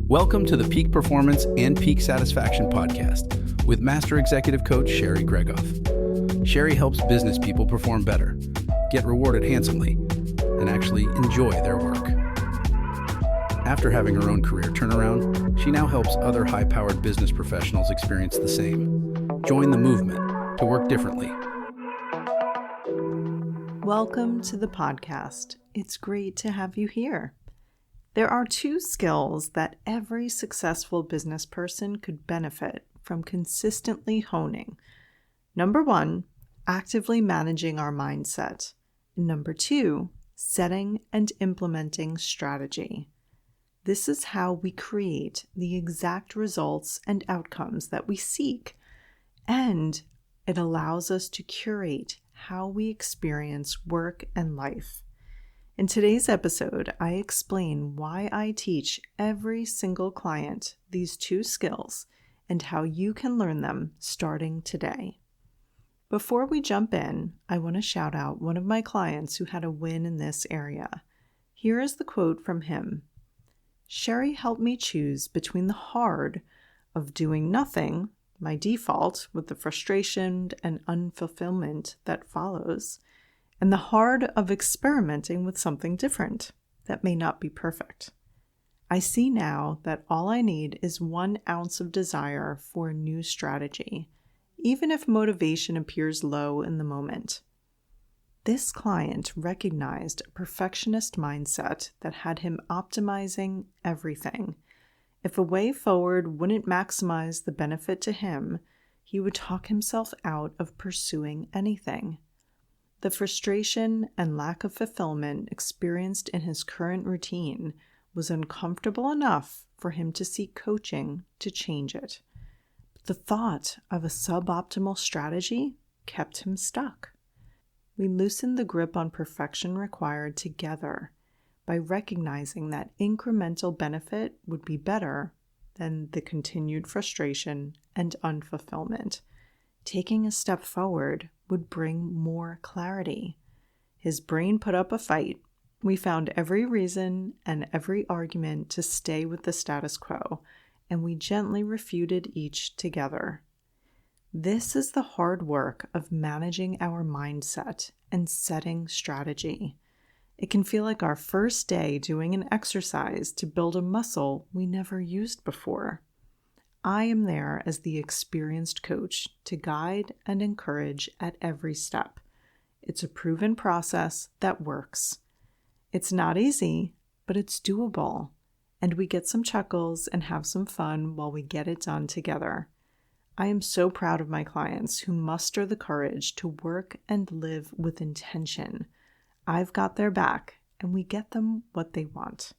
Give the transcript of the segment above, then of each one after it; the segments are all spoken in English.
Welcome to the Peak Performance and Peak Satisfaction podcast with Master Executive Coach Sherry Gregoff. Sherry helps business people perform better, get rewarded handsomely, and actually enjoy their work. After having her own career turnaround, she now helps other high-powered business professionals experience the same. Join the movement to work differently. Welcome to the podcast. It's great to have you here. There are two skills that every successful business person could benefit from consistently honing. Number one, actively managing our mindset. Number two, setting and implementing strategy. This is how we create the exact results and outcomes that we seek, and it allows us to curate how we experience work and life. In today's episode, I explain why I teach every single client these two skills and how you can learn them starting today. Before we jump in, I want to shout out one of my clients who had a win in this area. Here is the quote from him. Sherry helped me choose between the hard of doing nothing, my default with the frustration and unfulfillment that follows, and the hard of experimenting with something different that may not be perfect. I see now that all I need is 1 ounce of desire for a new strategy, even if motivation appears low in the moment. This client recognized a perfectionist mindset that had him optimizing everything. If a way forward wouldn't maximize the benefit to him, he would talk himself out of pursuing anything. The frustration and lack of fulfillment experienced in his current routine was uncomfortable enough for him to seek coaching to change it. But the thought of a suboptimal strategy kept him stuck. We loosened the grip on perfection required together by recognizing that incremental benefit would be better than the continued frustration and unfulfillment. Taking a step forward would bring more clarity. His brain put up a fight. We found every reason and every argument to stay with the status quo, and we gently refuted each together. This is the hard work of managing our mindset and setting strategy. It can feel like our first day doing an exercise to build a muscle we never used before. I am there as the experienced coach to guide and encourage at every step. It's a proven process that works. It's not easy, but it's doable, and we get some chuckles and have some fun while we get it done together. I am so proud of my clients who muster the courage to work and live with intention. I've got their back, and we get them what they want.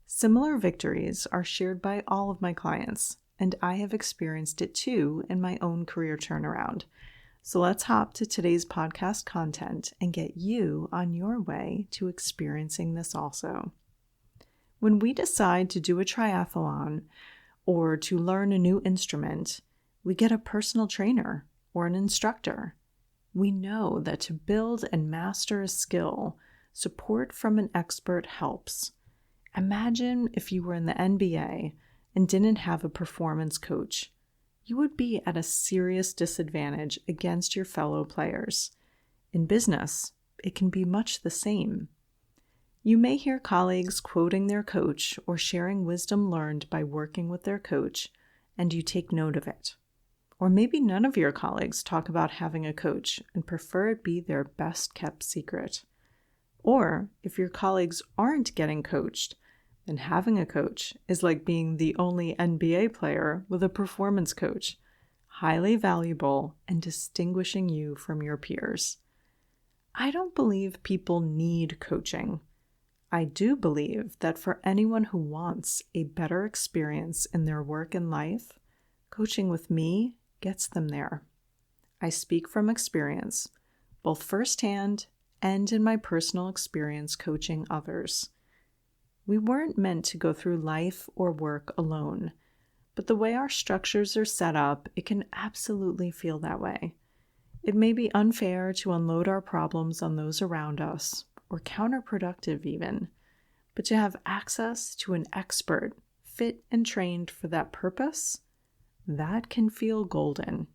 Similar victories are shared by all of my clients, and I have experienced it too in my own career turnaround. So let's hop to today's podcast content and get you on your way to experiencing this also. When we decide to do a triathlon or to learn a new instrument, we get a personal trainer or an instructor. We know that to build and master a skill, support from an expert helps. Imagine if you were in the NBA and didn't have a performance coach. You would be at a serious disadvantage against your fellow players. In business, it can be much the same. You may hear colleagues quoting their coach or sharing wisdom learned by working with their coach, and you take note of it. Or maybe none of your colleagues talk about having a coach and prefer it be their best-kept secret. Or if your colleagues aren't getting coached, then having a coach is like being the only NBA player with a performance coach, highly valuable and distinguishing you from your peers. I don't believe people need coaching. I do believe that for anyone who wants a better experience in their work and life, coaching with me gets them there. I speak from experience, both firsthand and in my personal experience coaching others. We weren't meant to go through life or work alone, but the way our structures are set up, it can absolutely feel that way. It may be unfair to unload our problems on those around us, or counterproductive even, but to have access to an expert fit and trained for that purpose, that can feel golden.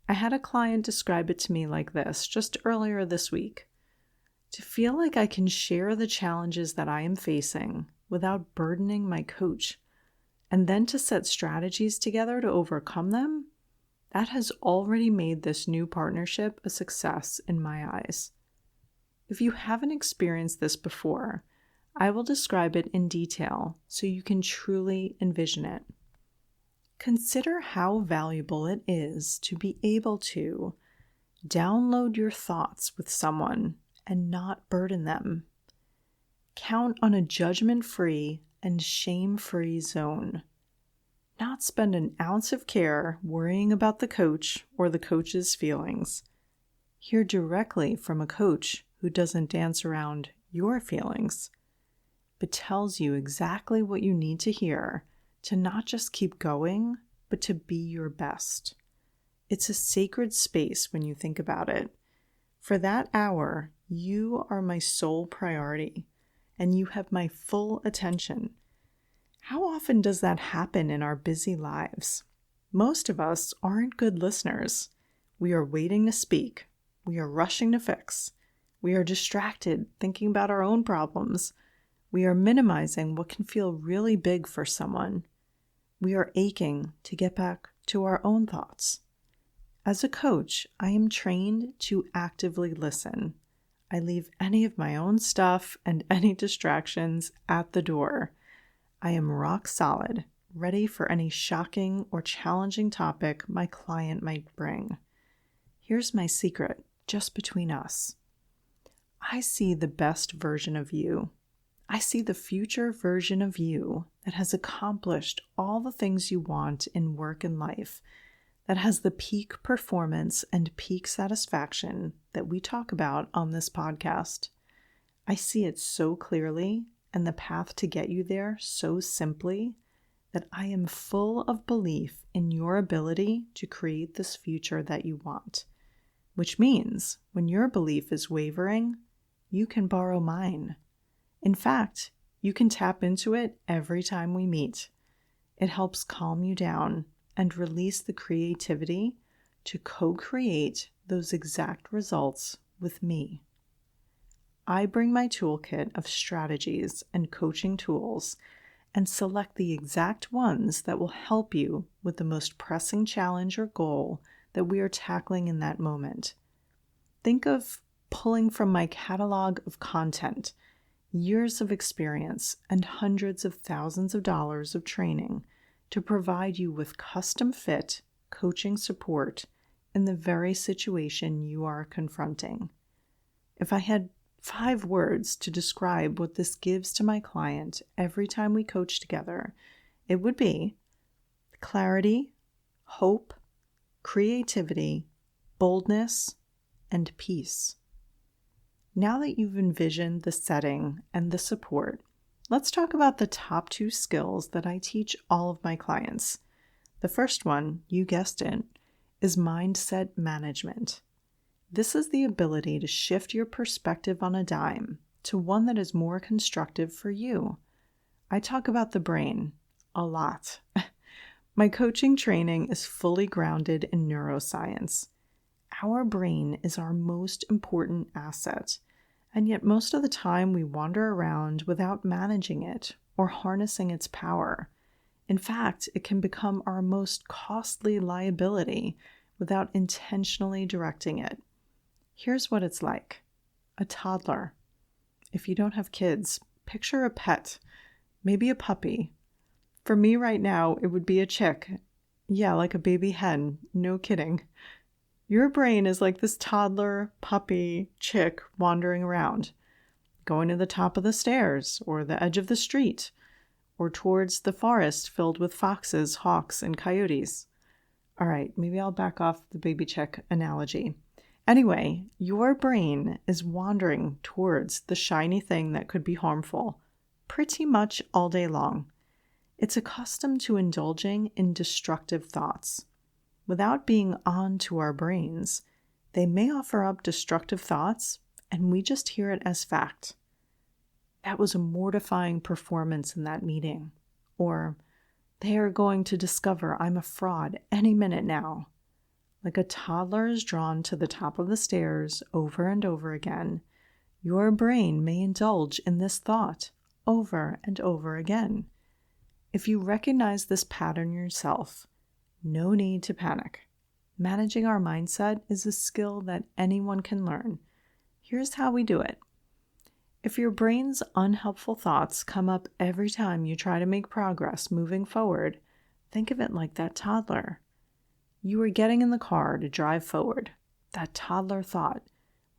I had a client describe it to me like this just earlier this week. To feel like I can share the challenges that I am facing without burdening my coach, and then to set strategies together to overcome them, that has already made this new partnership a success in my eyes. If you haven't experienced this before, I will describe it in detail so you can truly envision it. Consider how valuable it is to be able to download your thoughts with someone and not burden them. Count on a judgment-free and shame-free zone. Not spend an ounce of care worrying about the coach or the coach's feelings. Hear directly from a coach who doesn't dance around your feelings, but tells you exactly what you need to hear to not just keep going, but to be your best. It's a sacred space when you think about it. For that hour, you are my sole priority, and you have my full attention. How often does that happen in our busy lives? Most of us aren't good listeners. We are waiting to speak. We are rushing to fix. We are distracted, thinking about our own problems. We are minimizing what can feel really big for someone. We are aching to get back to our own thoughts. As a coach, I am trained to actively listen. I leave any of my own stuff and any distractions at the door. I am rock solid, ready for any shocking or challenging topic my client might bring. Here's my secret, just between us. I see the best version of you. I see the future version of you that has accomplished all the things you want in work and life, that has the peak performance and peak satisfaction that we talk about on this podcast. I see it so clearly and the path to get you there so simply that I am full of belief in your ability to create this future that you want. Which means when your belief is wavering, you can borrow mine. In fact, you can tap into it every time we meet. It helps calm you down and release the creativity to co-create those exact results with me. I bring my toolkit of strategies and coaching tools and select the exact ones that will help you with the most pressing challenge or goal that we are tackling in that moment. Think of pulling from my catalog of content, years of experience, and hundreds of thousands of dollars of training to provide you with custom-fit coaching support in the very situation you are confronting. If I had 5 words to describe what this gives to my client every time we coach together, it would be clarity, hope, creativity, boldness, and peace. Now that you've envisioned the setting and the support, let's talk about the top 2 skills that I teach all of my clients. The first one, you guessed it, is mindset management. This is the ability to shift your perspective on a dime to one that is more constructive for you. I talk about the brain a lot. My coaching training is fully grounded in neuroscience. Our brain is our most important asset, and yet most of the time we wander around without managing it or harnessing its power. In fact, it can become our most costly liability without intentionally directing it. Here's what it's like. A toddler. If you don't have kids, picture a pet, maybe a puppy. For me right now, it would be a chick. Yeah, like a baby hen, no kidding. Your brain is like this toddler, puppy, chick wandering around, going to the top of the stairs or the edge of the street, or towards the forest filled with foxes, hawks, and coyotes. All right, maybe I'll back off the baby chick analogy. Anyway, your brain is wandering towards the shiny thing that could be harmful pretty much all day long. It's accustomed to indulging in destructive thoughts. Without being on to our brains, they may offer up destructive thoughts, and we just hear it as fact. That was a mortifying performance in that meeting. Or, They are going to discover I'm a fraud any minute now. Like a toddler is drawn to the top of the stairs over and over again, your brain may indulge in this thought over and over again. If you recognize this pattern yourself, no need to panic. Managing our mindset is a skill that anyone can learn. Here's how we do it. If your brain's unhelpful thoughts come up every time you try to make progress moving forward, think of it like that toddler. You are getting in the car to drive forward. That toddler thought,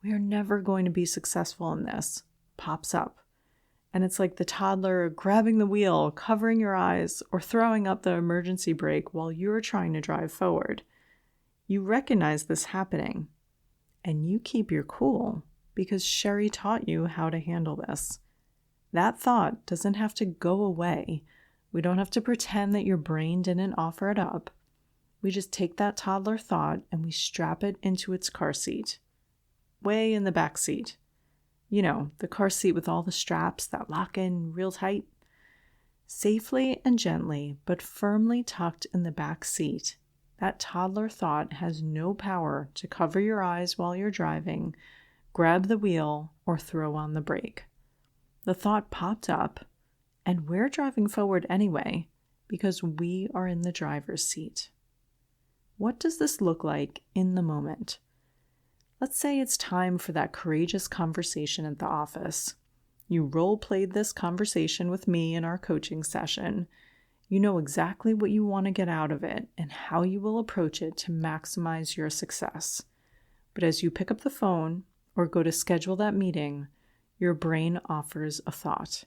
we are never going to be successful in this, pops up. And it's like the toddler grabbing the wheel, covering your eyes, or throwing up the emergency brake while you're trying to drive forward. You recognize this happening, and you keep your cool because Sherry taught you how to handle this. That thought doesn't have to go away. We don't have to pretend that your brain didn't offer it up. We just take that toddler thought and we strap it into its car seat, way in the back seat. You know, the car seat with all the straps that lock in real tight. Safely and gently, but firmly tucked in the back seat, that toddler thought has no power to cover your eyes while you're driving, grab the wheel, or throw on the brake. The thought popped up, and we're driving forward anyway because we are in the driver's seat. What does this look like in the moment? Let's say it's time for that courageous conversation at the office. You role-played this conversation with me in our coaching session. You know exactly what you want to get out of it and how you will approach it to maximize your success. But as you pick up the phone or go to schedule that meeting, your brain offers a thought.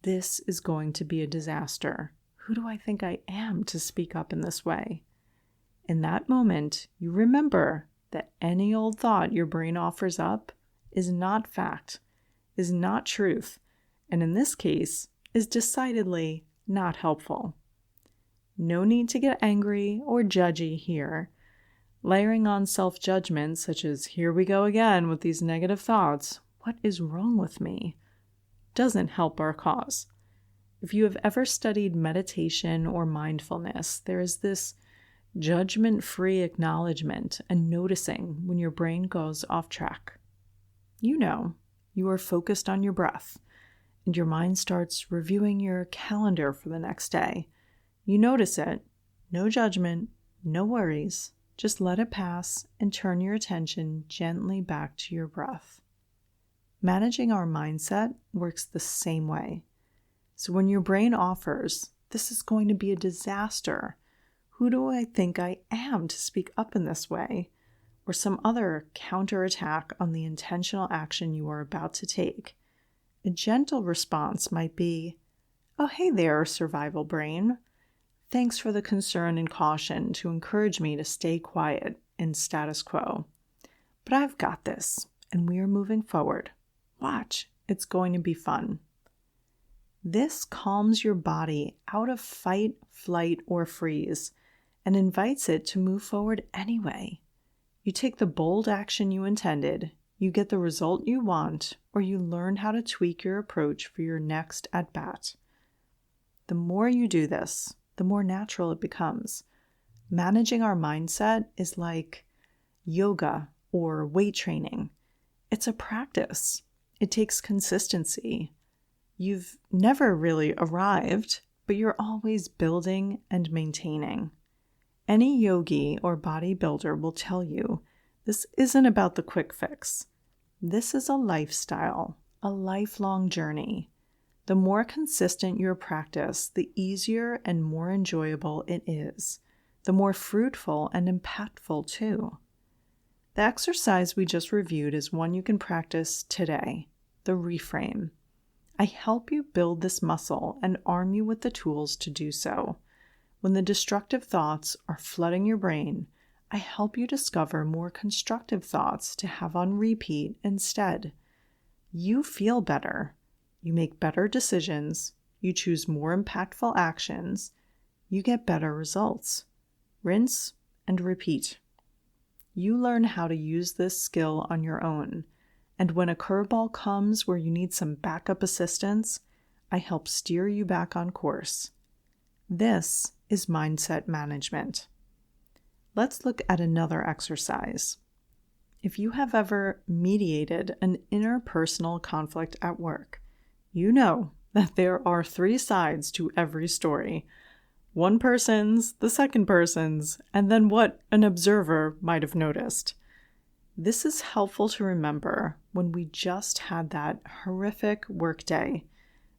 This is going to be a disaster. Who do I think I am to speak up in this way? In that moment, you remember that any old thought your brain offers up is not fact, is not truth, and in this case, is decidedly not helpful. No need to get angry or judgy here. Layering on self-judgment, such as, here we go again with these negative thoughts, what is wrong with me, doesn't help our cause. If you have ever studied meditation or mindfulness, there is this judgment-free acknowledgement and noticing when your brain goes off track. You know, you are focused on your breath, and your mind starts reviewing your calendar for the next day. You notice it, no judgment, no worries, just let it pass and turn your attention gently back to your breath. Managing our mindset works the same way. So when your brain offers, this is going to be a disaster, who do I think I am to speak up in this way? Or some other counterattack on the intentional action you are about to take. A gentle response might be, oh, hey there, survival brain. Thanks for the concern and caution to encourage me to stay quiet in status quo. But I've got this, and we are moving forward. Watch, it's going to be fun. This calms your body out of fight, flight, or freeze, and invites it to move forward anyway. You take the bold action you intended, you get the result you want, or you learn how to tweak your approach for your next at-bat. The more you do this, the more natural it becomes. Managing our mindset is like yoga or weight training. It's a practice. It takes consistency. You've never really arrived, but you're always building and maintaining. Any yogi or bodybuilder will tell you this isn't about the quick fix. This is a lifestyle, a lifelong journey. The more consistent your practice, the easier and more enjoyable it is, the more fruitful and impactful too. The exercise we just reviewed is one you can practice today, the reframe. I help you build this muscle and arm you with the tools to do so. When the destructive thoughts are flooding your brain, I help you discover more constructive thoughts to have on repeat instead. You feel better. You make better decisions. You choose more impactful actions. You get better results. Rinse and repeat. You learn how to use this skill on your own. And when a curveball comes where you need some backup assistance, I help steer you back on course. This is mindset management. Let's look at another exercise. If you have ever mediated an interpersonal conflict at work, you know that there are 3 sides to every story. One person's, the second person's, and then what an observer might have noticed. This is helpful to remember when we just had that horrific workday.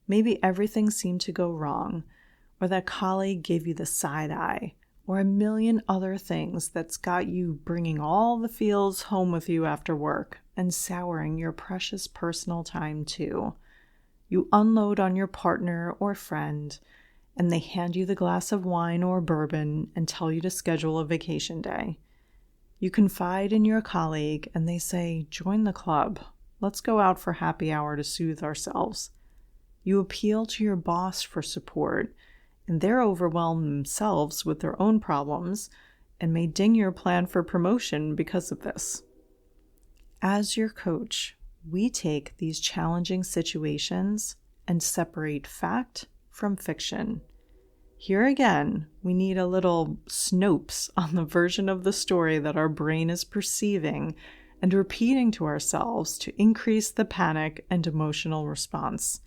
Maybe everything seemed to go wrong, or that colleague gave you the side eye, or a million other things that's got you bringing all the feels home with you after work and souring your precious personal time too. You unload on your partner or friend, and they hand you the glass of wine or bourbon and tell you to schedule a vacation day. You confide in your colleague and they say, "Join the club. Let's go out for happy hour to soothe ourselves." You appeal to your boss for support, and they're overwhelmed themselves with their own problems and may ding your plan for promotion because of this. As your coach, we take these challenging situations and separate fact from fiction. Here again, we need a little Snopes on the version of the story that our brain is perceiving and repeating to ourselves to increase the panic and emotional response.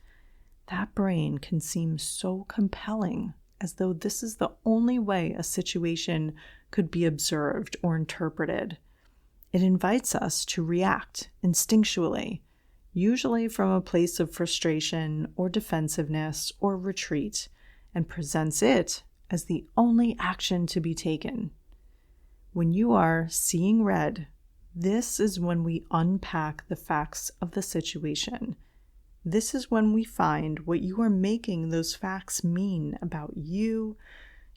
That brain can seem so compelling, as though this is the only way a situation could be observed or interpreted. It invites us to react instinctually, usually from a place of frustration or defensiveness or retreat, and presents it as the only action to be taken. When you are seeing red, this is when we unpack the facts of the situation. This is when we find what you are making those facts mean about you,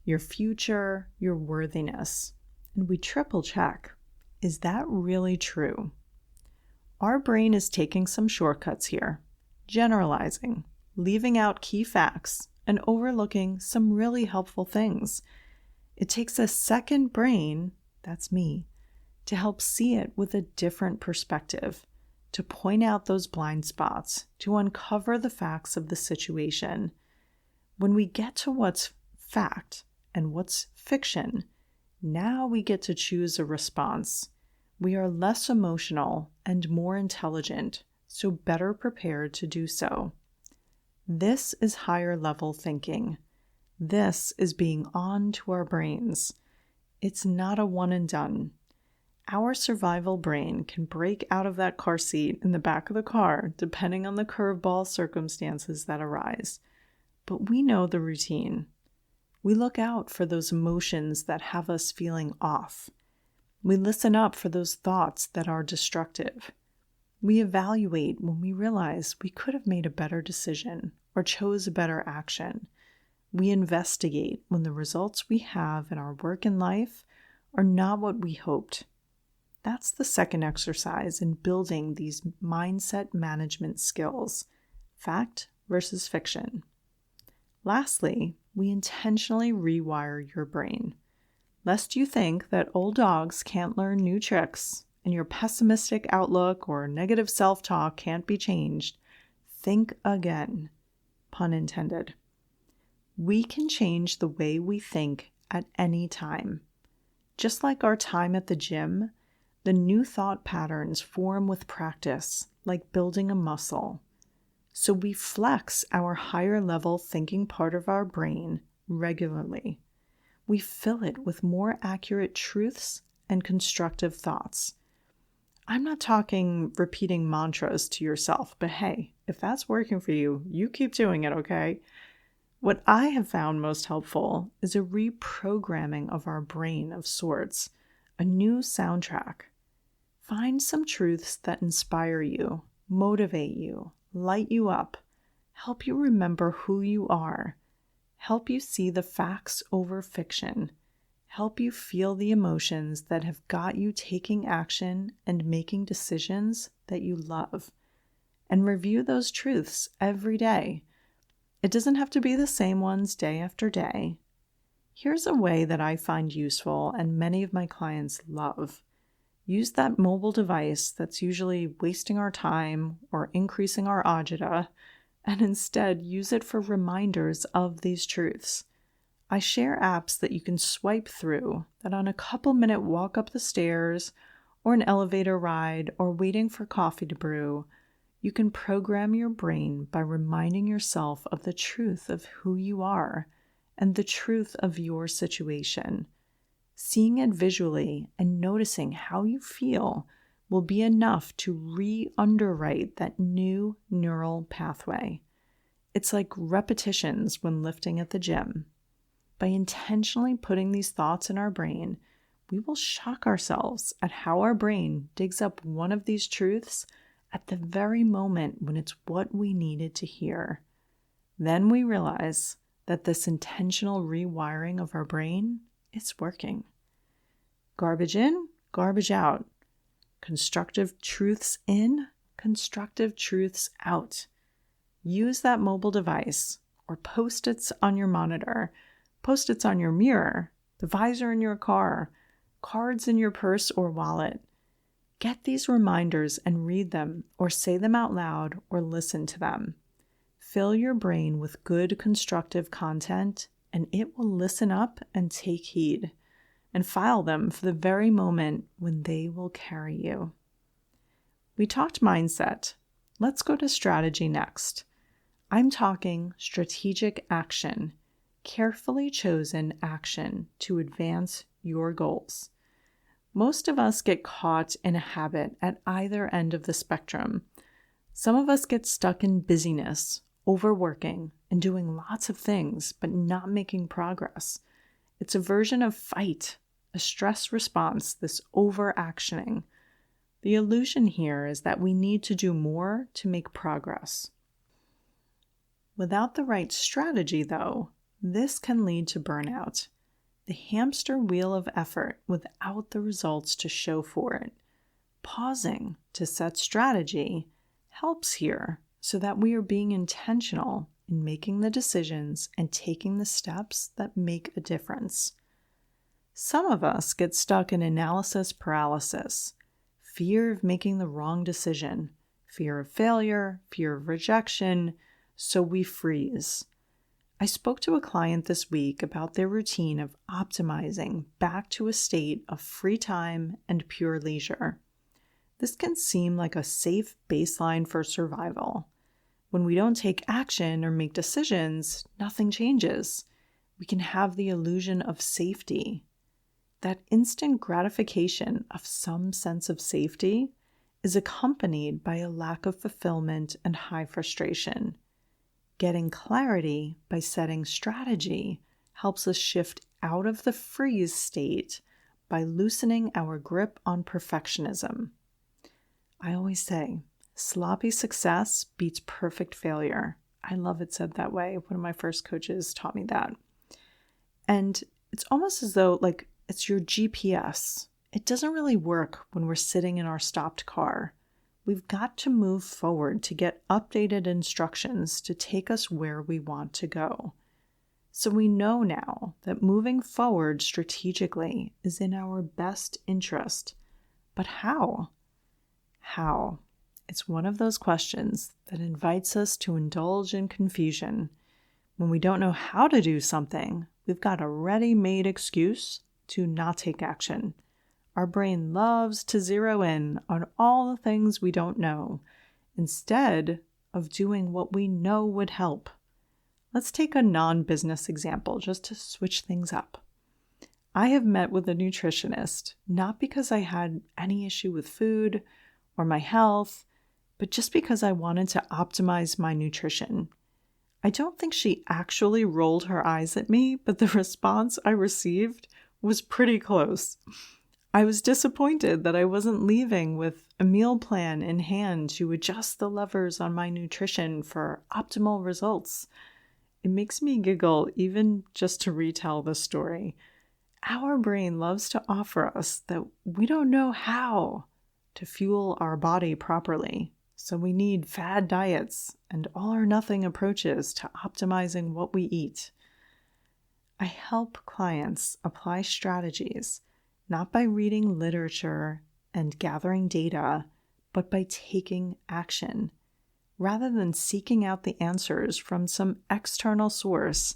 your future, your worthiness. And we triple check. Is that really true? Our brain is taking some shortcuts here, generalizing, leaving out key facts, and overlooking some really helpful things. It takes a second brain, that's me, to help see it with a different perspective, to point out those blind spots, to uncover the facts of the situation. When we get to what's fact and what's fiction, now we get to choose a response. We are less emotional and more intelligent, so better prepared to do so. This is higher level thinking. This is being on to our brains. It's not a one and done. Our survival brain can break out of that car seat in the back of the car depending on the curveball circumstances that arise. But we know the routine. We look out for those emotions that have us feeling off. We listen up for those thoughts that are destructive. We evaluate when we realize we could have made a better decision or chose a better action. We investigate when the results we have in our work and life are not what we hoped. That's the second exercise in building these mindset management skills, fact versus fiction. Lastly, we intentionally rewire your brain. Lest you think that old dogs can't learn new tricks and your pessimistic outlook or negative self-talk can't be changed, think again. Pun intended. We can change the way we think at any time. Just like our time at the gym, the new thought patterns form with practice, like building a muscle. So we flex our higher level thinking part of our brain regularly. We fill it with more accurate truths and constructive thoughts. I'm not talking repeating mantras to yourself, but hey, if that's working for you, you keep doing it, okay? What I have found most helpful is a reprogramming of our brain of sorts, a new soundtrack. Find some truths that inspire you, motivate you, light you up, help you remember who you are, help you see the facts over fiction, help you feel the emotions that have got you taking action and making decisions that you love, and review those truths every day. It doesn't have to be the same ones day after day. Here's a way that I find useful and many of my clients love. Use that mobile device that's usually wasting our time or increasing our agita, and instead use it for reminders of these truths. I share apps that you can swipe through that on a couple-minute walk up the stairs or an elevator ride or waiting for coffee to brew, you can program your brain by reminding yourself of the truth of who you are and the truth of your situation. Seeing it visually and noticing how you feel will be enough to re-underwrite that new neural pathway. It's like repetitions when lifting at the gym. By intentionally putting these thoughts in our brain, we will shock ourselves at how our brain digs up one of these truths at the very moment when it's what we needed to hear. Then we realize that this intentional rewiring of our brain is working. Garbage in, garbage out. Constructive truths in, constructive truths out. Use that mobile device or post-its on your monitor, post-its on your mirror, the visor in your car, cards in your purse or wallet. Get these reminders and read them or say them out loud or listen to them. Fill your brain with good constructive content and it will listen up and take heed and file them for the very moment when they will carry you. We talked mindset. Let's go to strategy next. I'm talking strategic action, carefully chosen action to advance your goals. Most of us get caught in a habit at either end of the spectrum. Some of us get stuck in busyness, overworking, and doing lots of things, but not making progress. It's a version of fight, a stress response, this overactioning. The illusion here is that we need to do more to make progress. Without the right strategy, though, this can lead to burnout. The hamster wheel of effort without the results to show for it. Pausing to set strategy helps here so that we are being intentional in making the decisions and taking the steps that make a difference. Some of us get stuck in analysis paralysis, fear of making the wrong decision, fear of failure, fear of rejection, so we freeze. I spoke to a client this week about their routine of optimizing back to a state of free time and pure leisure. This can seem like a safe baseline for survival. When we don't take action or make decisions, nothing changes. We can have the illusion of safety. That instant gratification of some sense of safety is accompanied by a lack of fulfillment and high frustration. Getting clarity by setting strategy helps us shift out of the freeze state by loosening our grip on perfectionism. I always say, sloppy success beats perfect failure. I love it said that way. One of my first coaches taught me that. And it's almost as though it's your GPS. It doesn't really work when we're sitting in our stopped car. We've got to move forward to get updated instructions to take us where we want to go. So we know now that moving forward strategically is in our best interest. But how? How? It's one of those questions that invites us to indulge in confusion. When we don't know how to do something, we've got a ready-made excuse to not take action. Our brain loves to zero in on all the things we don't know, instead of doing what we know would help. Let's take a non-business example just to switch things up. I have met with a nutritionist, not because I had any issue with food or my health, but just because I wanted to optimize my nutrition. I don't think she actually rolled her eyes at me, but the response I received was pretty close. I was disappointed that I wasn't leaving with a meal plan in hand to adjust the levers on my nutrition for optimal results. It makes me giggle even just to retell the story. Our brain loves to offer us that we don't know how to fuel our body properly. So we need fad diets and all or nothing approaches to optimizing what we eat. I help clients apply strategies not by reading literature and gathering data, but by taking action. Rather than seeking out the answers from some external source,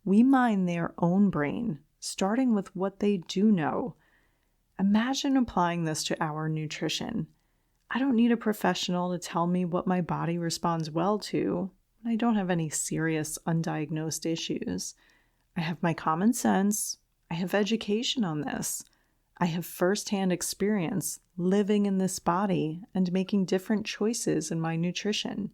We mine their own brain, starting with what they do know. Imagine applying this to our nutrition. I don't need a professional to tell me what my body responds well to. I don't have any serious undiagnosed issues. I have my common sense. I have education on this. I have firsthand experience living in this body and making different choices in my nutrition.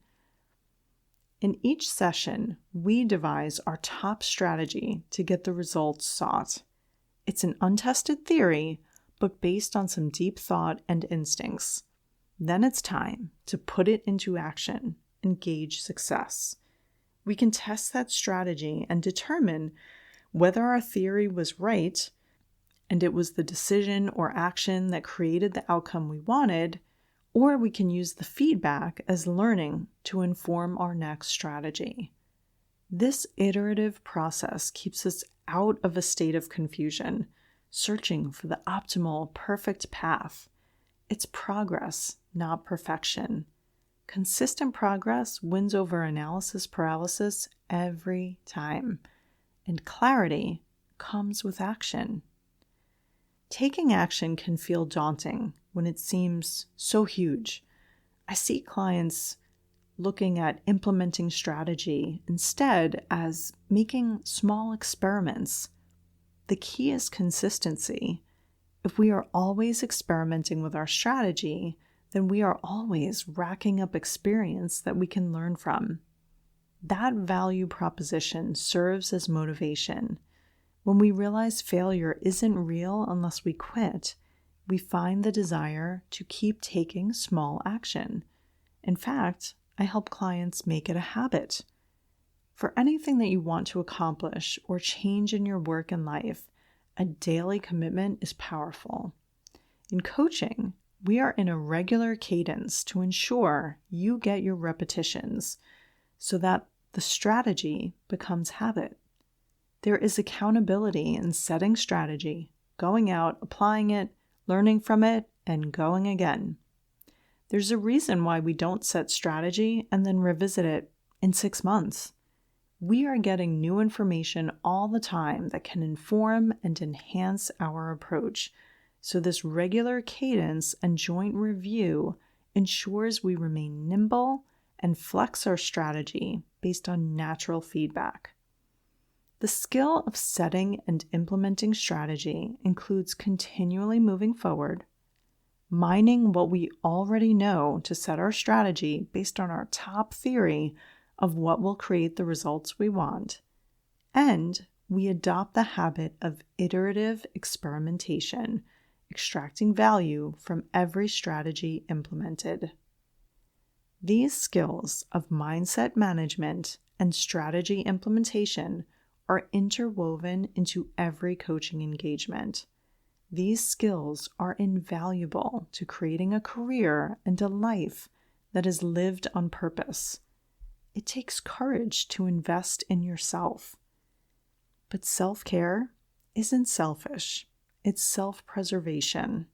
In each session, we devise our top strategy to get the results sought. It's an untested theory, but based on some deep thought and instincts. Then it's time to put it into action and gauge success. We can test that strategy and determine whether our theory was right and it was the decision or action that created the outcome we wanted, or we can use the feedback as learning to inform our next strategy. This iterative process keeps us out of a state of confusion, searching for the optimal, perfect path. It's progress, not perfection. Consistent progress wins over analysis paralysis every time, and clarity comes with action. Taking action can feel daunting when it seems so huge. I see clients looking at implementing strategy instead as making small experiments. The key is consistency. If we are always experimenting with our strategy, then we are always racking up experience that we can learn from. That value proposition serves as motivation. When we realize failure isn't real unless we quit, we find the desire to keep taking small action. In fact, I help clients make it a habit. For anything that you want to accomplish or change in your work and life, a daily commitment is powerful. In coaching, we are in a regular cadence to ensure you get your repetitions so that the strategy becomes habit. There is accountability in setting strategy, going out, applying it, learning from it, and going again. There's a reason why we don't set strategy and then revisit it in 6 months. We are getting new information all the time that can inform and enhance our approach. So this regular cadence and joint review ensures we remain nimble and flex our strategy based on natural feedback. The skill of setting and implementing strategy includes continually moving forward, mining what we already know to set our strategy based on our top theory of what will create the results we want, and we adopt the habit of iterative experimentation, extracting value from every strategy implemented. These skills of mindset management and strategy implementation are interwoven into every coaching engagement. These skills are invaluable to creating a career and a life that is lived on purpose. It takes courage to invest in yourself. But self-care isn't selfish. It's self-preservation.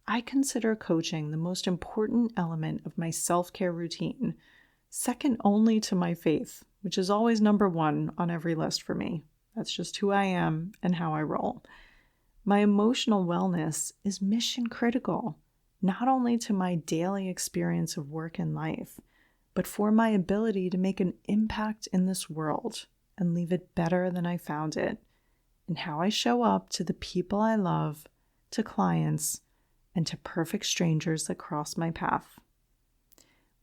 I consider coaching the most important element of my self-care routine, second only to my faith, which is always number one on every list for me. That's just who I am and how I roll. My emotional wellness is mission critical, not only to my daily experience of work and life, but for my ability to make an impact in this world and leave it better than I found it, and how I show up to the people I love, to clients, and to perfect strangers that cross my path.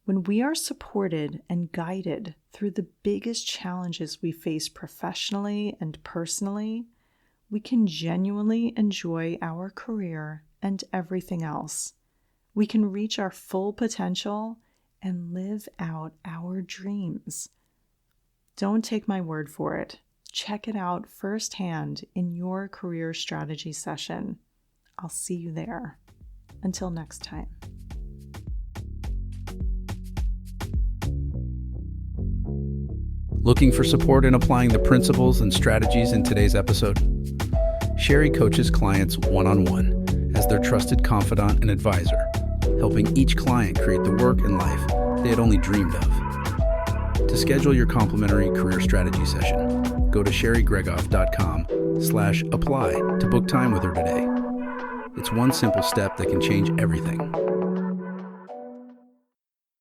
When we are supported and guided through the biggest challenges we face professionally and personally, we can genuinely enjoy our career and everything else. We can reach our full potential and live out our dreams. Don't take my word for it. Check it out firsthand in your career strategy session. I'll see you there. Until next time. Looking for support in applying the principles and strategies in today's episode? Sherry coaches clients one-on-one as their trusted confidant and advisor, helping each client create the work and life they had only dreamed of. To schedule your complimentary career strategy session, go to sherrygregoff.com/apply to book time with her today. It's one simple step that can change everything.